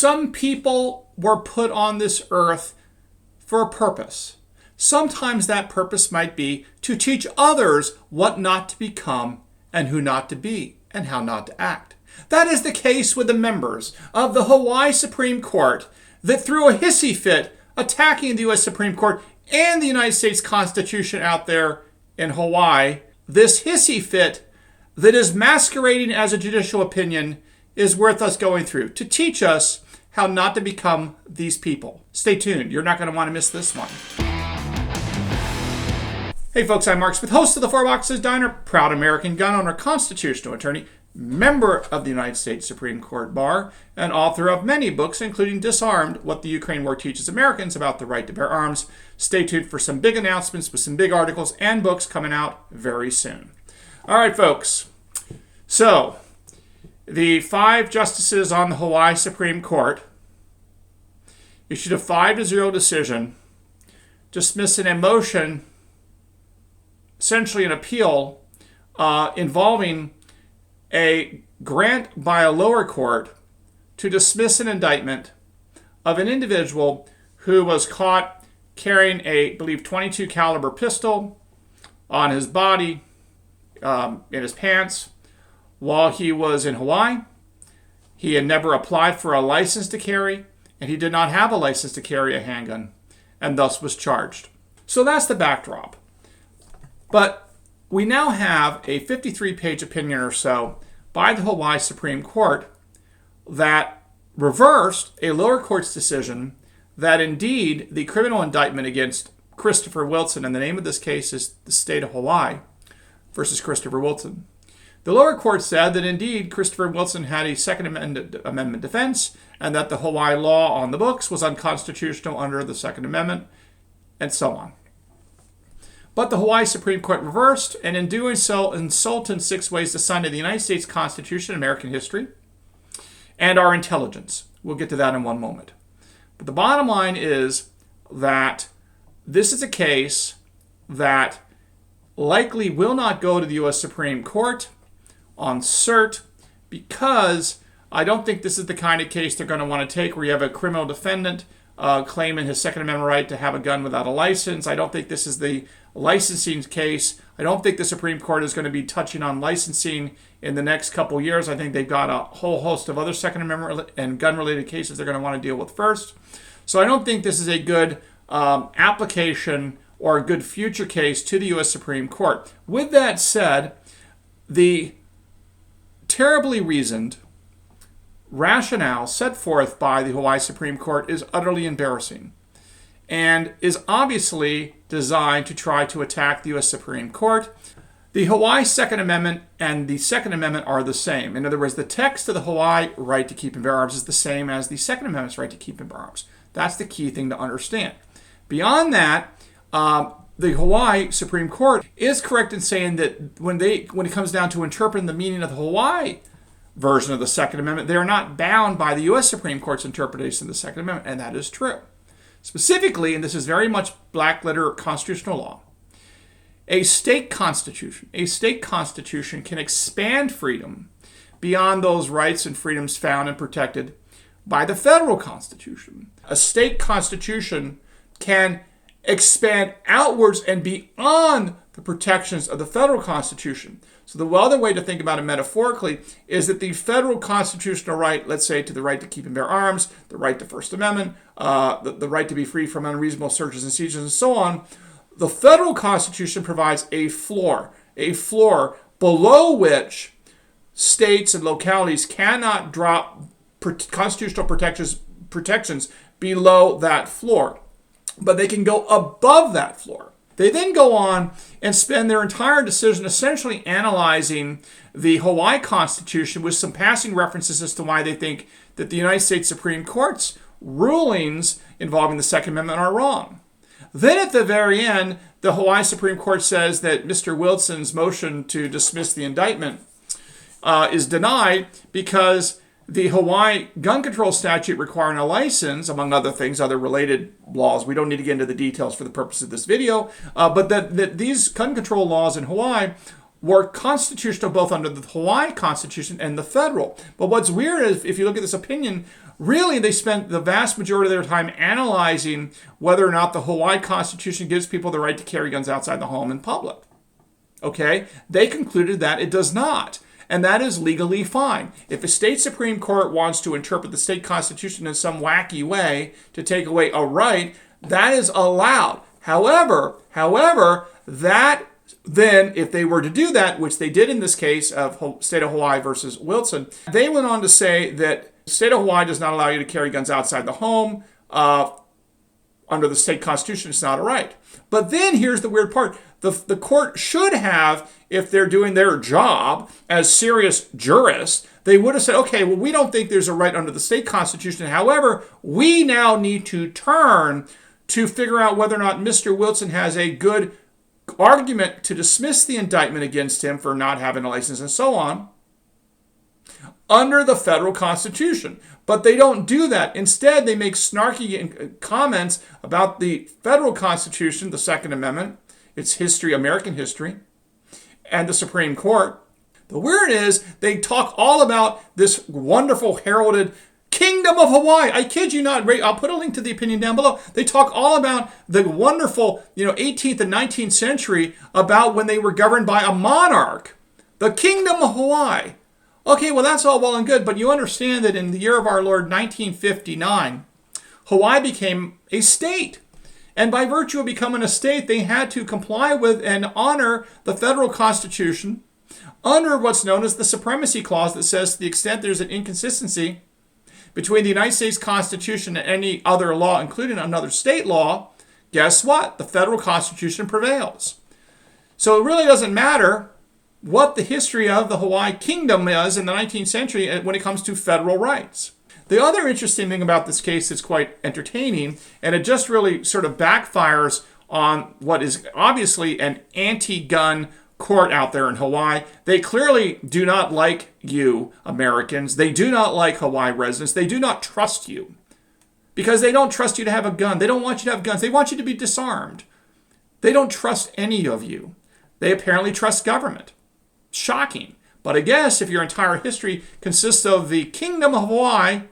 some people were put on this earth for a purpose. Sometimes that purpose might be to teach others what not to become and who not to be and how not to act. That is the case with the members of the Hawaii Supreme Court that threw a hissy fit attacking the U.S. Supreme Court and the United States Constitution out there in Hawaii. This hissy fit that is masquerading as a judicial opinion is worth us going through to teach us how not to become these people. Stay tuned. You're not going to want to miss this one. Hey folks, I'm Mark Smith, host of the Four Boxes Diner, proud American gun owner, constitutional attorney, member of the United States Supreme Court Bar, and author of many books, including Disarmed, What the Ukraine War Teaches Americans About the Right to Bear Arms. Stay tuned for some big announcements with some big articles and books coming out very soon. All right, folks. So, the 5 justices on the Hawaii Supreme Court issued a 5-0 decision dismissing a motion, essentially an appeal, involving a grant by a lower court to dismiss an indictment of an individual who was caught carrying a, I believe, .22 caliber pistol on his body, in his pants, while he was in Hawaii. He had never applied for a license to carry, and he did not have a license to carry a handgun, and thus was charged. So that's the backdrop. But we now have a 53-page opinion or so by the Hawaii Supreme Court that reversed a lower court's decision that indeed the criminal indictment against Christopher Wilson, and the name of this case is the state of Hawaii versus Christopher Wilson. The lower court said that indeed Christopher Wilson had a Second Amendment defense and that the Hawaii law on the books was unconstitutional under the Second Amendment, and so on. But the Hawaii Supreme Court reversed, and in doing so, insulted 6 ways to Sunday the United States Constitution, American history, and our intelligence. We'll get to that in one moment. But the bottom line is that this is a case that likely will not go to the U.S. Supreme Court on cert, because I don't think this is the kind of case they're going to want to take where you have a criminal defendant claiming his Second Amendment right to have a gun without a license. I don't think this is the licensing case. I don't think the Supreme Court is going to be touching on licensing in the next couple years. I think they've got a whole host of other Second Amendment and gun-related cases they're going to want to deal with first. So I don't think this is a good application or a good future case to the U.S. Supreme Court. With that said, the terribly reasoned rationale set forth by the Hawaii Supreme Court is utterly embarrassing and is obviously designed to try to attack the U.S. Supreme Court. The Hawaii Second Amendment and the Second Amendment are the same. In other words, the text of the Hawaii right to keep and bear arms is the same as the Second Amendment's right to keep and bear arms. That's the key thing to understand. Beyond that, the Hawaii Supreme Court is correct in saying that when it comes down to interpreting the meaning of the Hawaii version of the Second Amendment, they are not bound by the U.S. Supreme Court's interpretation of the Second Amendment, and that is true. Specifically, and this is very much black letter constitutional law, a state constitution can expand freedom beyond those rights and freedoms found and protected by the federal constitution. A state constitution can expand outwards and beyond the protections of the federal constitution. So the other way to think about it metaphorically is that the federal constitutional right, let's say to the right to keep and bear arms, the right to First Amendment, the right to be free from unreasonable searches and seizures, and so on, the federal constitution provides a floor below which states and localities cannot drop constitutional protections below that floor. But they can go above that floor. They then go on and spend their entire decision essentially analyzing the Hawaii Constitution with some passing references as to why they think that the United States Supreme Court's rulings involving the Second Amendment are wrong. Then at the very end, the Hawaii Supreme Court says that Mr. Wilson's motion to dismiss the indictment is denied because the Hawaii gun control statute requiring a license, among other things, other related laws. We don't need to get into the details for the purpose of this video, but that these gun control laws in Hawaii were constitutional both under the Hawaii Constitution and the federal. But what's weird is if you look at this opinion, really they spent the vast majority of their time analyzing whether or not the Hawaii Constitution gives people the right to carry guns outside the home in public. Okay? They concluded that it does not. And that is legally fine. If a state Supreme Court wants to interpret the state constitution in some wacky way to take away a right, that is allowed. However, that then, if they were to do that, which they did in this case of State of Hawaii versus Wilson, they went on to say that the State of Hawaii does not allow you to carry guns outside the home. Under the state constitution, it's not a right. But then here's the weird part. The court should have, if they're doing their job as serious jurists, they would have said, okay, well, we don't think there's a right under the state constitution. However, we now need to turn to figure out whether or not Mr. Wilson has a good argument to dismiss the indictment against him for not having a license and so on under the federal constitution. But they don't do that. Instead, they make snarky comments about the federal constitution, the Second Amendment, its history, American history, and the Supreme Court. The weird is they talk all about this wonderful heralded Kingdom of Hawaii. I kid you not. I'll put a link to the opinion down below. They talk all about the wonderful, 18th and 19th century, about when they were governed by a monarch. The Kingdom of Hawaii. Okay, well, that's all well and good, but you understand that in the year of our Lord, 1959, Hawaii became a state. And by virtue of becoming a state, they had to comply with and honor the federal constitution under what's known as the Supremacy Clause that says to the extent there's an inconsistency between the United States Constitution and any other law, including another state law, guess what? The federal constitution prevails. So it really doesn't matter what the history of the Hawaii Kingdom is in the 19th century when it comes to federal rights. The other interesting thing about this case that's quite entertaining, and it just really sort of backfires on what is obviously an anti-gun court out there in Hawaii. They clearly do not like you, Americans. They do not like Hawaii residents. They do not trust you because they don't trust you to have a gun. They don't want you to have guns. They want you to be disarmed. They don't trust any of you. They apparently trust government. Shocking. But I guess if your entire history consists of the Kingdom of Hawaii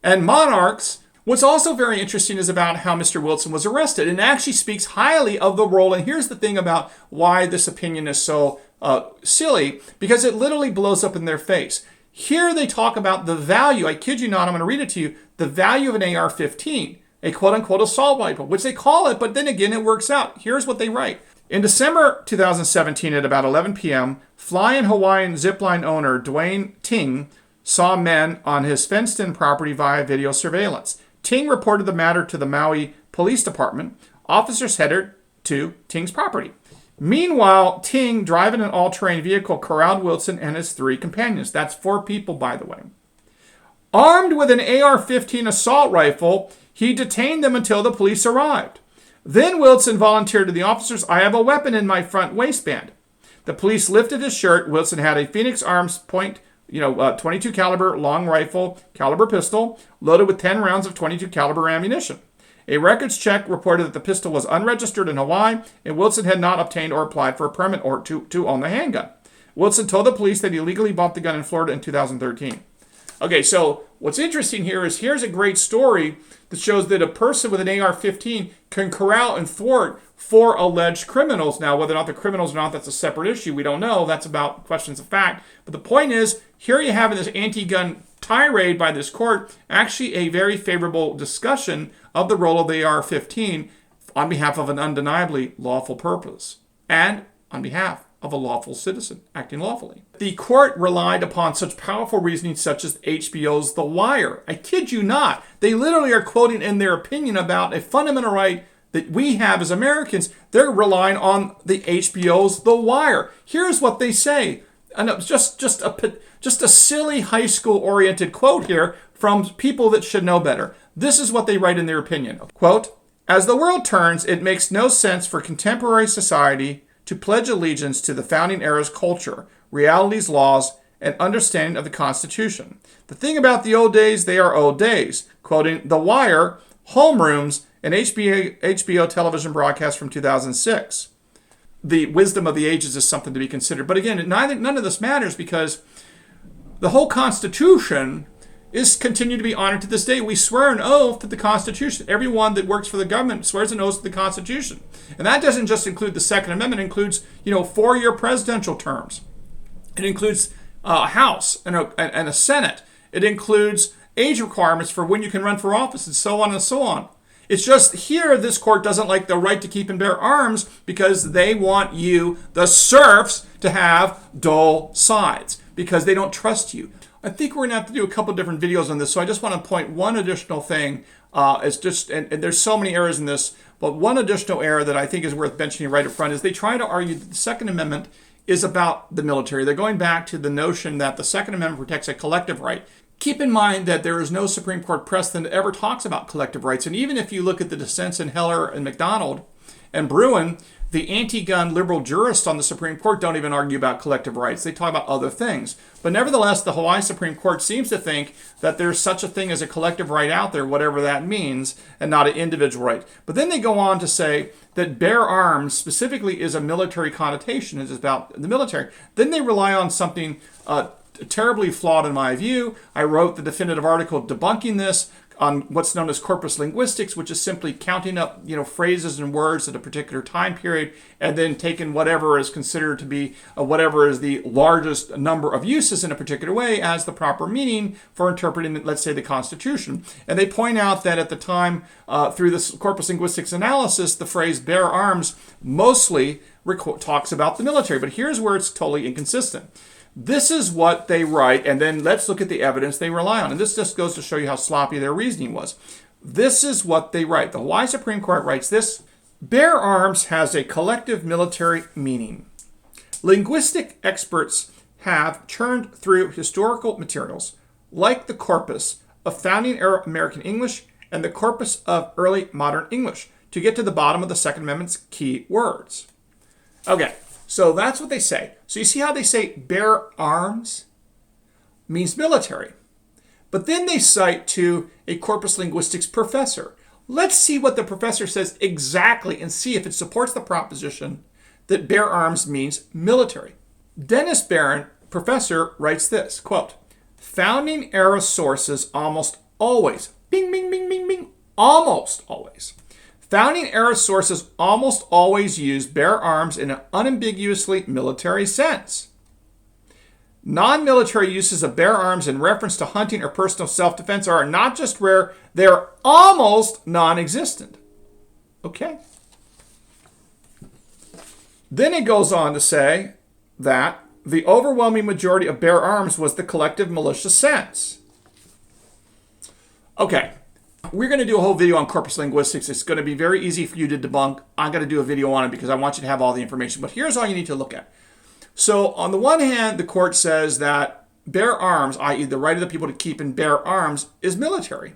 and monarchs, what's also very interesting is about how Mr. Wilson was arrested, and actually speaks highly of the role. And here's the thing about why this opinion is so silly, because it literally blows up in their face. Here they talk about the value, I kid you not, I'm going to read it to you, the value of an AR-15, a quote-unquote assault rifle, which they call it, but then again it works out. Here's what they write. In December 2017 at about 11 p.m., fly-in Hawaiian zipline owner Dwayne Ting saw men on his fenced-in property via video surveillance. Ting reported the matter to the Maui Police Department. Officers headed to Ting's property. Meanwhile, Ting, driving an all-terrain vehicle, corralled Wilson and his 3 companions. That's 4 people, by the way. Armed with an AR-15 assault rifle, he detained them until the police arrived. Then Wilson volunteered to the officers, "I have a weapon in my front waistband." The police lifted his shirt. Wilson had a Phoenix Arms .22 caliber long rifle caliber pistol loaded with 10 rounds of .22 caliber ammunition. A records check reported that the pistol was unregistered in Hawaii, and Wilson had not obtained or applied for a permit or to own the handgun. Wilson told the police that he illegally bought the gun in Florida in 2013. Okay, so what's interesting here is here's a great story that shows that a person with an AR-15 can corral and thwart 4 alleged criminals. Now, whether or not they're criminals or not, that's a separate issue. We don't know. That's about questions of fact. But the point is, here you have in this anti-gun tirade by this court, actually a very favorable discussion of the role of the AR-15 on behalf of an undeniably lawful purpose and on behalf of a lawful citizen acting lawfully. The court relied upon such powerful reasoning such as HBO's The Wire. I kid you not. They literally are quoting in their opinion about a fundamental right that we have as Americans. They're relying on the HBO's The Wire. Here's what they say. And it was just a silly high school oriented quote here from people that should know better. This is what they write in their opinion. Quote, "As the world turns, it makes no sense for contemporary society to pledge allegiance to the founding era's culture, realities, laws, and understanding of the Constitution. The thing about the old days, they are old days." Quoting The Wire, Homerooms, an HBO television broadcast from 2006. The wisdom of the ages is something to be considered. But again, none of this matters because the whole Constitution is continue to be honored to this day. We swear an oath to the Constitution. Everyone that works for the government swears an oath to the Constitution. And that doesn't just include the Second Amendment. It includes, 4-year presidential terms. It includes a House and a Senate. It includes age requirements for when you can run for office and so on and so on. It's just here this court doesn't like the right to keep and bear arms because they want you, the serfs, to have dull sides because they don't trust you. I think we're going to have to do a couple different videos on this, so I just want to point one additional thing. And there's so many errors in this, but one additional error that I think is worth mentioning right up front is they try to argue that the Second Amendment is about the military. They're going back to the notion that the Second Amendment protects a collective right. Keep in mind that there is no Supreme Court precedent that ever talks about collective rights. And even if you look at the dissents in Heller and McDonald and Bruin, the anti-gun liberal jurists on the Supreme Court don't even argue about collective rights. They talk about other things. But nevertheless, the Hawaii Supreme Court seems to think that there's such a thing as a collective right out there, whatever that means, and not an individual right. But then they go on to say that bear arms specifically is a military connotation. It's about the military. Then they rely on something terribly flawed in my view. I wrote the definitive article debunking this on what's known as Corpus Linguistics, which is simply counting up, phrases and words at a particular time period, and then taking whatever is considered to be whatever is the largest number of uses in a particular way as the proper meaning for interpreting, let's say, the Constitution. And they point out that at the time, through this Corpus Linguistics analysis, the phrase bear arms mostly talks about the military. But here's where it's totally inconsistent. This is what they write, and then let's look at the evidence they rely on. And this just goes to show you how sloppy their reasoning was. This is what they write. The Hawaii Supreme Court writes this: bear arms has a collective military meaning. Linguistic experts have churned through historical materials, like the corpus of founding-era American English and the corpus of early modern English, to get to the bottom of the Second Amendment's key words. Okay. So that's what they say. So you see how they say bear arms means military. But then they cite to a Corpus Linguistics professor. Let's see what the professor says exactly and see if it supports the proposition that bear arms means military. Dennis Barron, professor, writes this, quote, founding era sources almost always, bing, bing, bing, bing, bing, almost always. Founding era sources almost always use bear arms in an unambiguously military sense. Non-military uses of bear arms in reference to hunting or personal self-defense are not just rare, they're almost non-existent. Okay. Then it goes on to say that the overwhelming majority of bear arms was the collective militia sense. Okay. We're going to do a whole video on Corpus Linguistics. It's going to be very easy for you to debunk. I'm going to do a video on it because I want you to have all the information. But here's all you need to look at. So on the one hand, the court says that bear arms, i.e. the right of the people to keep and bear arms, is military.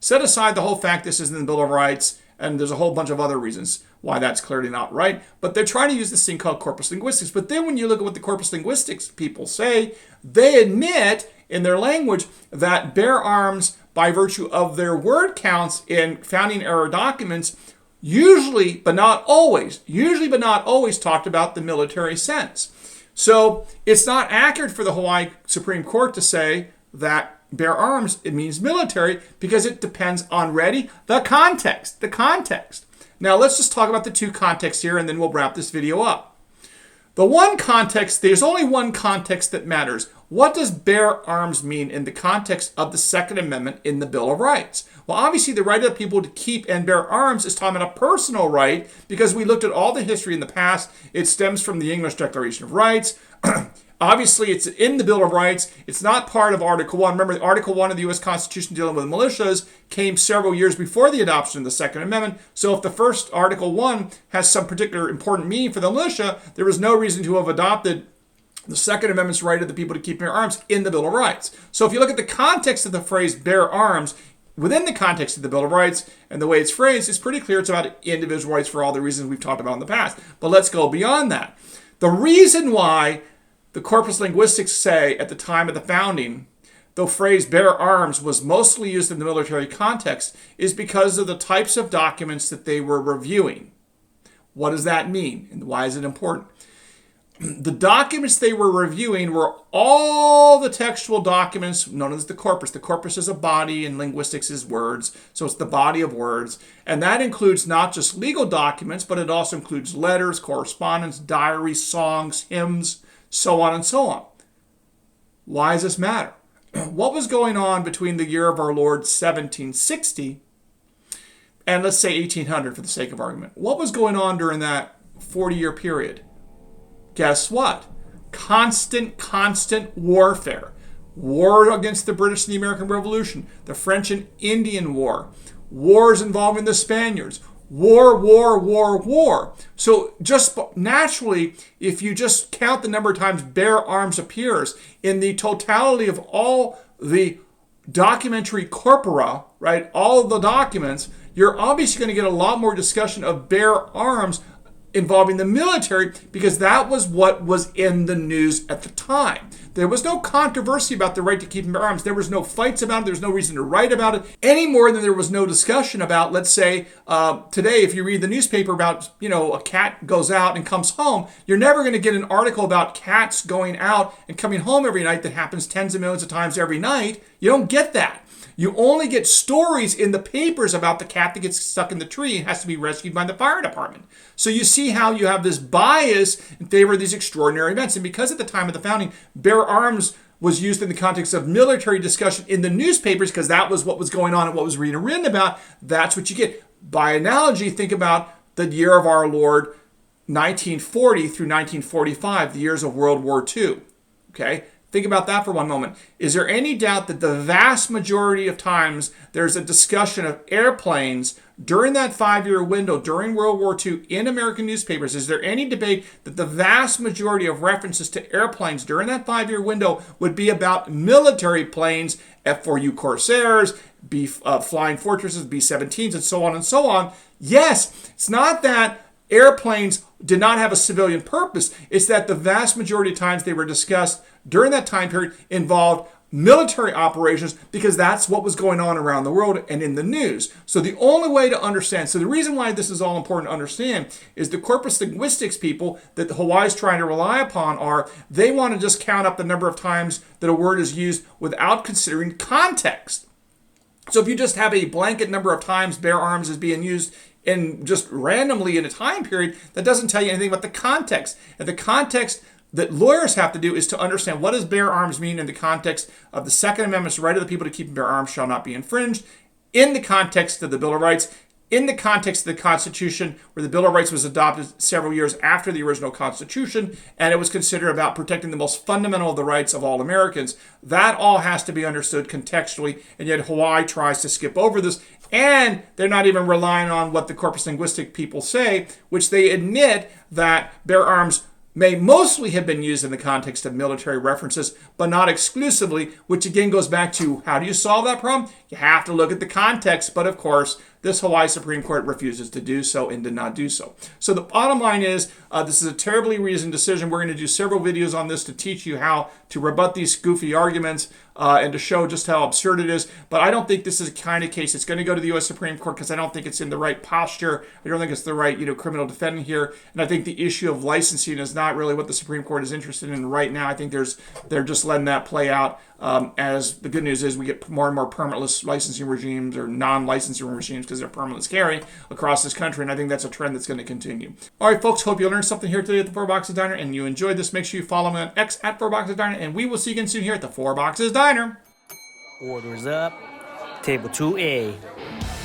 Set aside the whole fact this is in the Bill of Rights, and there's a whole bunch of other reasons why that's clearly not right. But they're trying to use this thing called Corpus Linguistics. But then when you look at what the Corpus Linguistics people say, they admit in their language that bear arms, by virtue of their word counts in founding era documents, usually but not always talked about the military sense. So it's not accurate for the Hawaii Supreme Court to say that bear arms, it means military, because it depends on, ready, the context. Now let's just talk about the two contexts here and then we'll wrap this video up. The one context, there's only one context that matters. What does bear arms mean in the context of the Second Amendment in the Bill of Rights? Well, obviously the right of the people to keep and bear arms is talking about a personal right because we looked at all the history in the past. It stems from the English Declaration of Rights. Obviously, it's in the Bill of Rights. It's not part of Article 1. Remember, Article 1 of the U.S. Constitution dealing with militias came several years before the adoption of the Second Amendment. So if the first Article 1 has some particular important meaning for the militia, there was no reason to have adopted the Second Amendment's right of the people to keep and bear arms in the Bill of Rights. So if you look at the context of the phrase bear arms, within the context of the Bill of Rights and the way it's phrased, it's pretty clear it's about individual rights for all the reasons we've talked about in the past. But let's go beyond that. The reason why the Corpus Linguistics say at the time of the founding, the phrase bear arms was mostly used in the military context is because of the types of documents that they were reviewing. What does that mean? And why is it important? The documents they were reviewing were all the textual documents known as the corpus. The corpus is a body, and linguistics is words, so it's the body of words. And that includes not just legal documents, but it also includes letters, correspondence, diaries, songs, hymns, so on and so on. Why does this matter? What was going on between the year of our Lord 1760 and let's say 1800 for the sake of argument? What was going on during that 40-year period? Guess what? Constant warfare. War against the British in the American Revolution, the French and Indian War, wars involving the Spaniards, war. So just naturally, if you just count the number of times bear arms appears in the totality of all the documentary corpora, right, all of the documents, you're obviously going to get a lot more discussion of bear arms involving the military, because that was what was in the news at the time. There was no controversy about the right to keep and bear arms. There was no fights about it. There was no reason to write about it any more than there was no discussion about, let's say, today, if you read the newspaper about, a cat goes out and comes home, you're never going to get an article about cats going out and coming home every night that happens tens of millions of times every night. You don't get that. You only get stories in the papers about the cat that gets stuck in the tree and has to be rescued by the fire department. So you see how you have this bias in favor of these extraordinary events. And because at the time of the founding, bear arms was used in the context of military discussion in the newspapers, because that was what was going on and what was being written about, that's what you get. By analogy, think about the year of our Lord 1940 through 1945, the years of World War II. Okay? Think about that for one moment. Is there any doubt that the vast majority of times there's a discussion of airplanes during that 5-year window during World War II in American newspapers? Is there any debate that the vast majority of references to airplanes during that 5-year window would be about military planes, F-4U Corsairs, Flying Fortresses, B-17s, and so on and so on? Yes, it's not that airplanes did not have a civilian purpose. It's that the vast majority of times they were discussed during that time period involved military operations, because that's what was going on around the world and in the news. So the only way to understand, so the reason why this is all important to understand is the corpus linguistics people that Hawaii is trying to rely upon they want to just count up the number of times that a word is used without considering context. So if you just have a blanket number of times bear arms is being used and just randomly in a time period, that doesn't tell you anything about the context. And the context that lawyers have to do is to understand, what does bear arms mean in the context of the Second Amendment's right of the people to keep and bear arms shall not be infringed, in the context of the Bill of Rights, in the context of the Constitution, where the Bill of Rights was adopted several years after the original Constitution, and it was considered about protecting the most fundamental of the rights of all Americans. That all has to be understood contextually, and yet Hawaii tries to skip over this, and they're not even relying on what the corpus linguistic people say, which they admit that bear arms may mostly have been used in the context of military references, but not exclusively, which again goes back to, how do you solve that problem? You have to look at the context, but of course, this Hawaii Supreme Court refuses to do so and did not do so. So the bottom line is, this is a terribly reasoned decision. We're going to do several videos on this to teach you how to rebut these goofy arguments and to show just how absurd it is. But I don't think this is a kind of case. It's going to go to the U.S. Supreme Court because I don't think it's in the right posture. I don't think it's the right, criminal defendant here. And I think the issue of licensing is not really what the Supreme Court is interested in right now. I think they're just letting that play out. As the good news is, we get more and more permitless licensing regimes or non-licensing regimes because they're permitless carry across this country, and I think that's a trend that's going to continue. All right, folks, hope you learned something here today at the Four Boxes Diner, and you enjoyed this. Make sure you follow me on X at Four Boxes Diner, and we will see you again soon here at the Four Boxes Diner. Orders up. Table 2A.